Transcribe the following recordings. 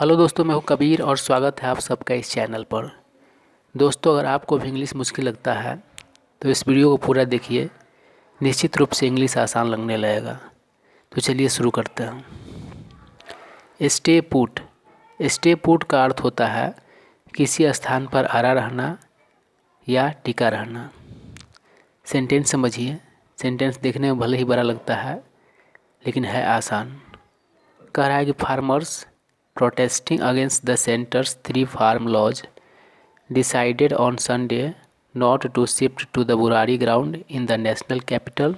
Hello दोस्तों, मैं हूं कबीर और स्वागत है आप सबका इस चैनल पर। दोस्तों, अगर आपको भी इंग्लिश मुश्किल लगता है तो इस वीडियो को पूरा देखिए। निश्चित रूप से इंग्लिश आसान लगने लगेगा। तो चलिए शुरू करते हैं। Stay put. स्टे पुट का अर्थ होता है किसी स्थान पर अड़ा रहना या टिका रहना। सेंटेंस समझिए। सेंटेंस देखने में भले ही बड़ा लगता है लेकिन है आसान। कह रहा है कि farmers protesting against the center's three farm laws decided on Sunday not to shift to the Burari ground in the national capital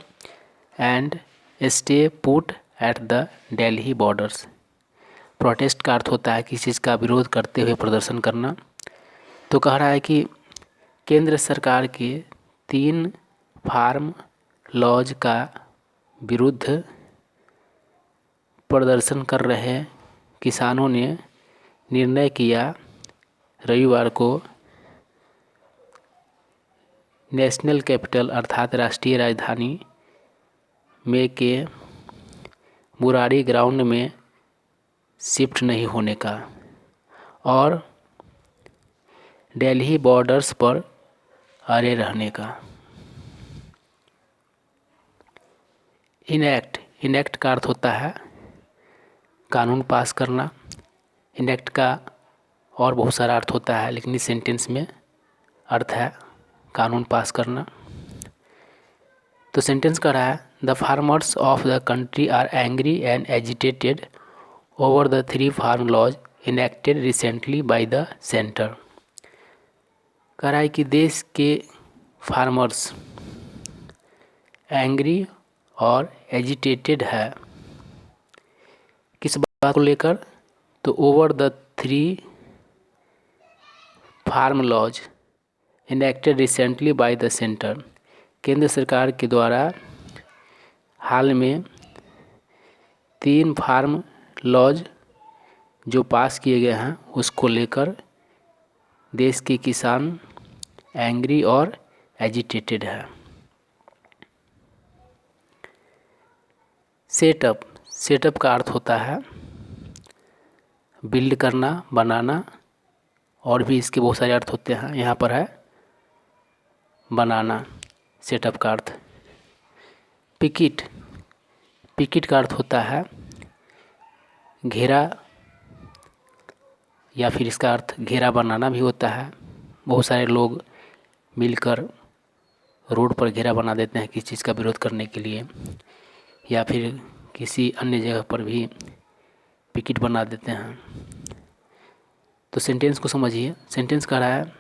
and stay put at the Delhi borders। Protest का अर्थ होता है किसी चीज़ का विरोध करते हुए प्रदर्शन करना। तो कह रहा है कि केंद्र सरकार के 3 फार्म लॉज का विरुद्ध प्रदर्शन कर रहे किसानों ने निर्णय किया रविवार को नेशनल कैपिटल अर्थात राष्ट्रीय राजधानी में के बुराड़ी ग्राउंड में शिफ्ट नहीं होने का और दिल्ली बॉर्डर्स पर अड़े रहने का। इनेक्ट का अर्थ होता है कानून पास करना। इनेक्ट का और बहुत सारा अर्थ होता है लेकिन इस सेंटेंस में अर्थ है कानून पास करना। तो सेंटेंस कह रहा है the farmers of the country are angry and agitated over the 3 farm laws enacted recently by the centre. कह रहा है कि देश के फार्मर्स एंग्री और एजिटेटेड है किस बात को लेकर। तो over the 3 farm laws enacted recently by the centre. केंद्र सरकार के द्वारा हाल में 3 फार्म लॉज जो पास किए गए हैं उसको लेकर देश के किसान एंग्री और एजिटेटेड है। सेटअप का अर्थ होता है बिल्ड करना, बनाना, और भी इसके बहुत सारे अर्थ होते हैं। यहाँ पर है बनाना सेटअप का अर्थ। पिकेट का अर्थ होता है घेरा या फिर इसका अर्थ घेरा बनाना भी होता है। बहुत सारे लोग मिलकर रोड पर घेरा बना देते हैं किसी चीज़ का विरोध करने के लिए, या फिर किसी अन्य जगह पर भी पिकेट बना देते हैं। तो सेंटेंस को समझिए। सेंटेंस कह रहा है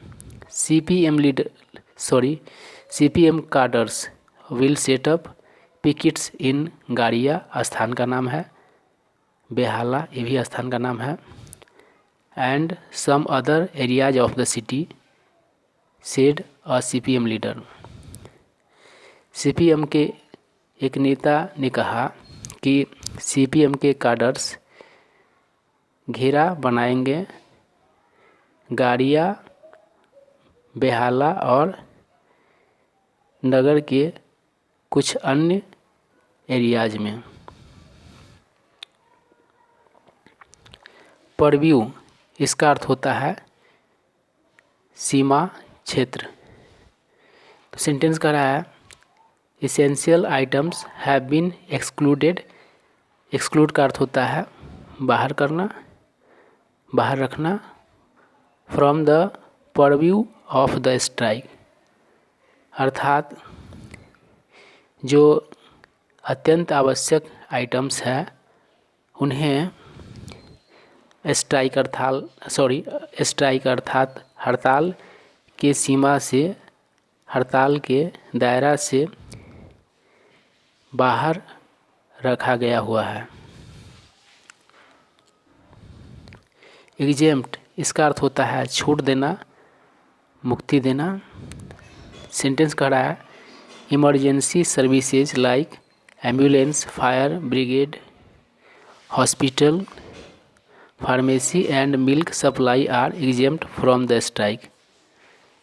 CPM cadres will set up pickets in Gadia स्थान का नाम है, बेहाला ये भी स्थान का नाम है, and some other areas of the city said a CPM leader. CPM के एक नेता ने कहा कि सीपीएम के कार्डर्स घेरा बनाएंगे गाड़िया, बेहाला और नगर के कुछ अन्य एरियाज में। परव्यू इसका अर्थ होता है सीमा क्षेत्र। तो सेंटेंस कह रहा है essential items have been excluded. Exclude का अर्थ होता है बाहर करना, बाहर रखना, from the purview of the strike. अर्थात जो अत्यंत आवश्यक आइटम्स हैं उन्हें स्ट्राइक अर्थात हड़ताल के सीमा से, हड़ताल के दायरा से बाहर रखा गया हुआ है। एग्जेम्प्ट इसका अर्थ होता है छूट देना, मुक्ति देना। सेंटेंस कह रहा है emergency services like ambulance, fire brigade, hospital, pharmacy and milk supply are exempt from the strike.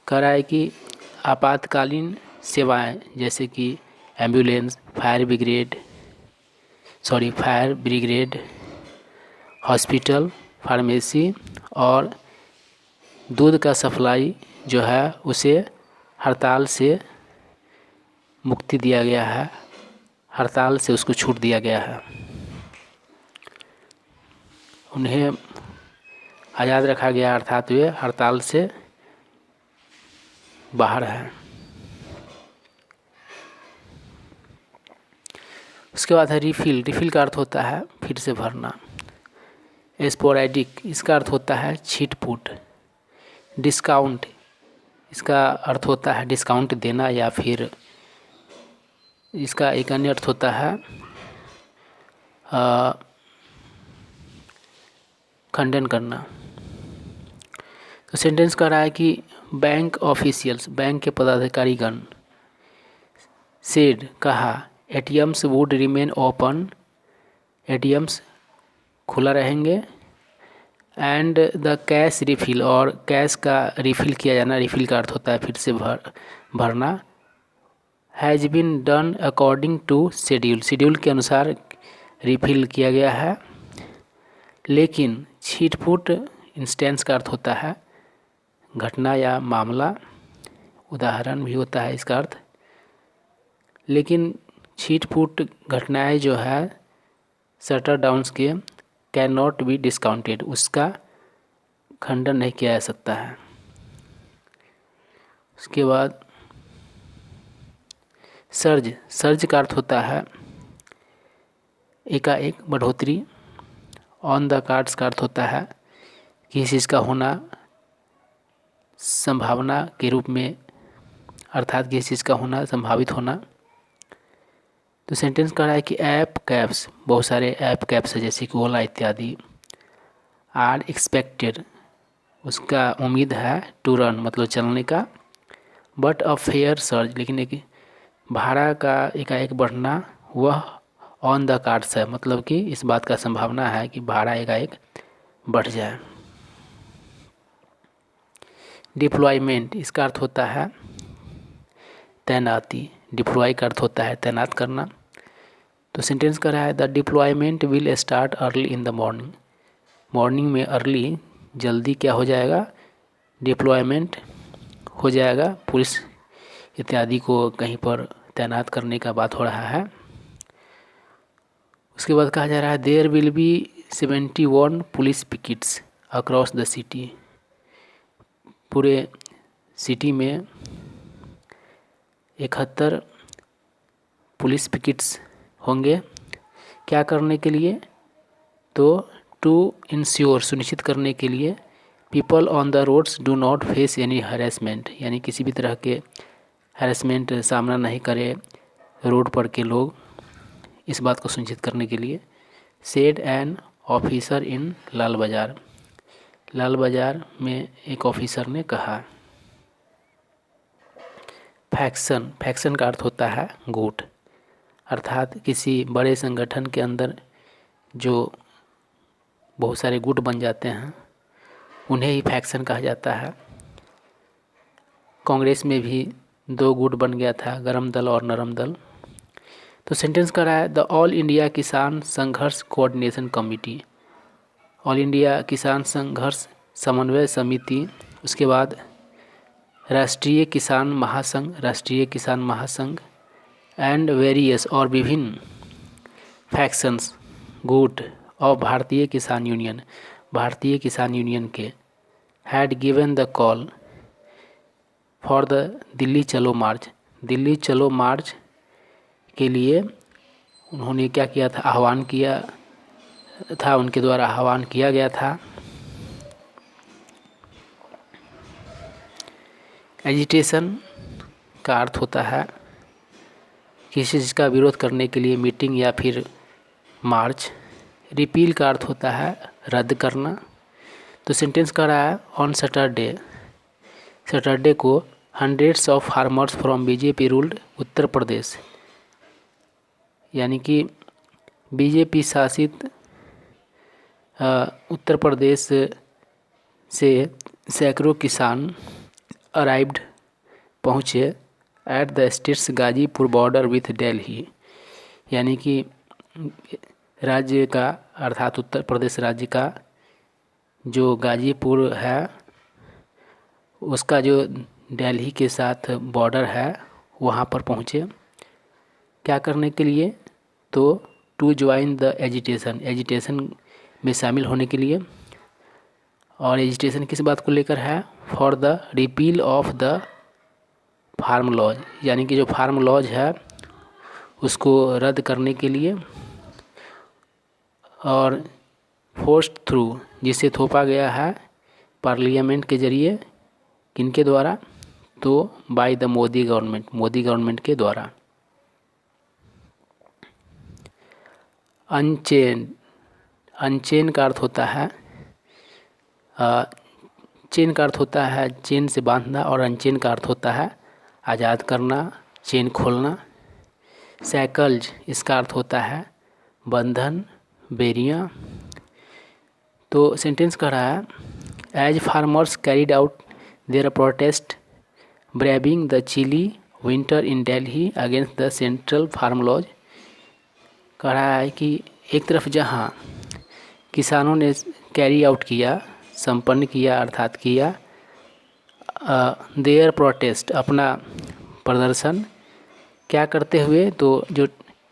कह रहा है कि आपातकालीन सेवाएं जैसे कि ambulance, fire brigade, hospital pharmacy और दूध का सप्लाई जो है उसे हड़ताल से मुक्ति दिया गया है, हड़ताल से उसको छूट दिया गया है, उन्हें आज़ाद रखा गया, अर्थात वे हड़ताल से बाहर है। उसके बाद है रिफ़िल। रिफ़िल का अर्थ होता है फिर से भरना। स्पोरेडिक, इसका अर्थ होता है छीट-फूट। डिस्काउंट, इसका अर्थ होता है डिस्काउंट देना, या फिर इसका एक अन्य अर्थ होता है खंडन करना। तो सेंटेंस कह रहा है कि बैंक ऑफिशियल्स, बैंक के पदाधिकारीगण, सेड कहा, ATMs would remain open, ATMs खुला रहेंगे, एंड द कैश रिफिल, और कैश का रिफिल किया जाना, रिफिल का अर्थ होता है फिर से भरना, has been done according to schedule, schedule के अनुसार रिफिल किया गया है। लेकिन छीट-फूट इंस्टेंस का अर्थ होता है घटना या मामला, उदाहरण भी होता है इसका अर्थ। लेकिन छीट-फूट घटनाएं जो है शटर डाउन्स के कैन नॉट बी डिस्काउंटेड, उसका खंडन नहीं किया जा सकता है। उसके बाद सर्ज, सर्ज का अर्थ होता है एकाएक बढ़ोतरी। ऑन द कार्ड्स का अर्थ होता है किसी चीज़ का होना संभावना के रूप में, अर्थात किसी चीज़ का होना संभावित होना। तो सेंटेंस कह रहा है कि ऐप कैब्स, बहुत सारे ऐप कैब्स है जैसे कि ओला इत्यादि, आर एक्सपेक्टेड, उसका उम्मीद है, टू रन मतलब चलने का, बट अ फेयर सर्ज, लेकिन एक भाड़ा का एकाएक बढ़ना वह ऑन द कार्ड्स है, मतलब कि इस बात का संभावना है कि भाड़ा एकाएक बढ़ जाए। डिप्लॉयमेंट, इसका अर्थ होता है तैनाती। डिप्लॉय का अर्थ होता है तैनात करना। तो सेंटेंस कर रहा है the deployment will start early in the morning, morning में अर्ली जल्दी क्या हो जाएगा, डिप्लॉयमेंट हो जाएगा, पुलिस इत्यादि को कहीं पर तैनात करने का बात हो रहा है। उसके बाद कहा जा रहा है there will be 71 police pickets across the city, पूरे सिटी में 71 पुलिस पिकेट्स होंगे, क्या करने के लिए, तो टू इंश्योर, सुनिश्चित करने के लिए, people on the roads do not face any harassment, यानी किसी भी तरह के हरेसमेंट सामना नहीं करे रोड पर के लोग, इस बात को सुनिश्चित करने के लिए। सेड एन ऑफिसर इन लाल बाज़ार, लाल बाज़ार में एक ऑफिसर ने कहा। फैक्शन, फैक्शन का अर्थ होता है गुट, अर्थात किसी बड़े संगठन के अंदर जो बहुत सारे गुट बन जाते हैं उन्हें ही फैक्शन कहा जाता है। कांग्रेस में भी 2 गुट बन गया था, गरम दल और नरम दल। तो सेंटेंस कर रहा है द ऑल इंडिया किसान संघर्ष कोऑर्डिनेशन कमेटी, ऑल इंडिया किसान संघर्ष समन्वय समिति, उसके बाद राष्ट्रीय किसान महासंघ, राष्ट्रीय किसान महासंघ, एंड वेरियस, और विभिन्न फैक्शंस गुट ऑफ भारतीय किसान यूनियन, भारतीय किसान यूनियन के, had given the call for the Delhi चलो मार्च, दिल्ली चलो मार्च के लिए उन्होंने क्या किया था, आह्वान किया था, उनके द्वारा आह्वान किया गया था। एजिटेशन का अर्थ होता है किसी चीज़ का विरोध करने के लिए मीटिंग या फिर मार्च। रिपील का अर्थ होता है रद्द करना। तो सेंटेंस कह रहा है ऑन सैटरडे, सैटरडे को hundreds of farmers from BJP ruled Uttar Pradesh, यानी कि बीजेपी शासित उत्तर प्रदेश से सैकड़ों किसान अराइव्ड पहुँचे at the states Ghazipur border with Delhi, यानी कि राज्य का अर्थात उत्तर प्रदेश राज्य का जो गाज़ीपुर है उसका जो दिल्ली के साथ बॉर्डर है वहाँ पर पहुँचे। क्या करने के लिए? तो टू ज्वाइन द एजिटेशन में शामिल होने के लिए। और एजिटेशन किस बात को लेकर है? For the repeal of the farm laws, यानी कि जो फार्म लॉज है उसको रद्द करने के लिए। और फोर्स्ड थ्रू, जिसे थोपा गया है पार्लियामेंट के जरिए। किनके द्वारा? तो बाय द मोदी गवर्नमेंट के द्वारा। अनचेन का अर्थ होता है चेन का अर्थ होता है चेन से बांधना, और अनचेन का अर्थ होता है आज़ाद करना, चेन खोलना। सैकल्स, इसका अर्थ होता है बंधन, बेरियां। तो सेंटेंस कह रहा है, as farmers carried out their protest braving the chilly winter in Delhi against the central farm laws. कह रहा है कि एक तरफ जहाँ किसानों ने कैरी आउट किया, संपन्न किया अर्थात किया, देयर प्रोटेस्ट, अपना प्रदर्शन, क्या करते हुए? तो जो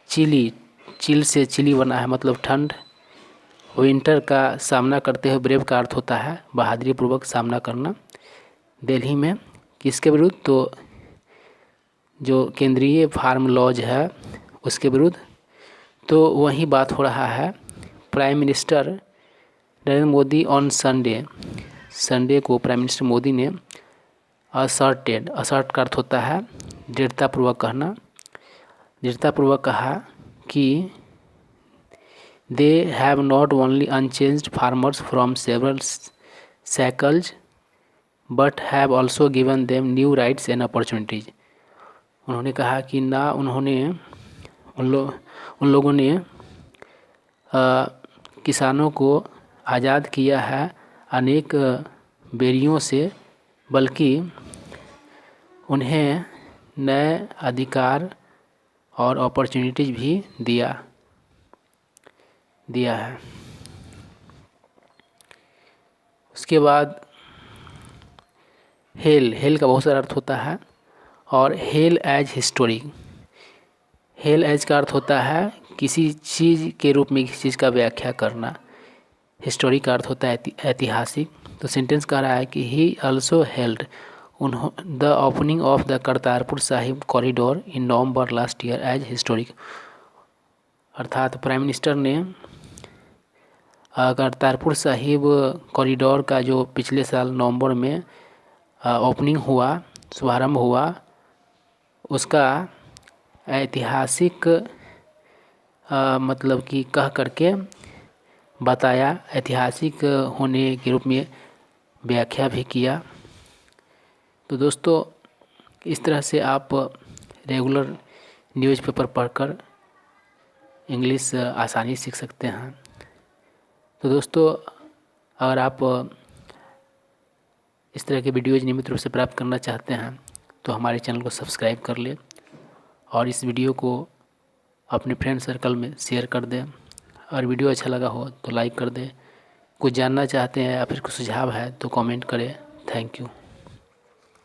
चिल से चिली बना है मतलब ठंड, विंटर का सामना करते हुए। ब्रेव का अर्थ होता है बहादुरी पूर्वक सामना करना। दिल्ली में किसके विरुद्ध? तो जो केंद्रीय फार्म लॉज है उसके विरुद्ध। तो वही बात हो रहा है। Prime minister Narendra Modi on Sunday को प्राइम मिनिस्टर मोदी ने असर्ट का अर्थ होता है दृढ़तापूर्वक कहना, दृढ़तापूर्वक कहा कि they have not only unchained farmers from several shackles but have also given them new rights and opportunities. उन्होंने कहा कि ना उन्होंने उन लोगों ने किसानों को आज़ाद किया है अनेक बेरियों से, बल्कि उन्हें नए अधिकार और अपॉर्चुनिटीज़ भी दिया है। उसके बाद हेल का बहुत सारा अर्थ होता है। और hail as historic, hail as का अर्थ होता है किसी चीज़ के रूप में किसी चीज़ का व्याख्या करना। हिस्टोरिक का अर्थ होता है ऐतिहासिक। तो सेंटेंस कह रहा है कि he also hailed the opening of the Kartarpur Sahib corridor in November last year as historic. अर्थात प्राइम मिनिस्टर ने करतारपुर साहिब कॉरिडोर का जो पिछले साल नवंबर में ओपनिंग हुआ, शुभारंभ हुआ, उसका ऐतिहासिक मतलब कि कह करके बताया, ऐतिहासिक होने के रूप में व्याख्या भी किया। तो दोस्तों, इस तरह से आप रेगुलर न्यूज़पेपर पढ़कर इंग्लिश आसानी सीख सकते हैं। तो दोस्तों, अगर आप इस तरह के वीडियोज़ नियमित रूप से प्राप्त करना चाहते हैं तो हमारे चैनल को सब्सक्राइब कर लें और इस वीडियो को अपने फ्रेंड सर्कल में शेयर कर दें। और वीडियो अच्छा लगा हो तो लाइक कर दें। कुछ जानना चाहते हैं या फिर कुछ सुझाव है तो कमेंट करें। Thank you.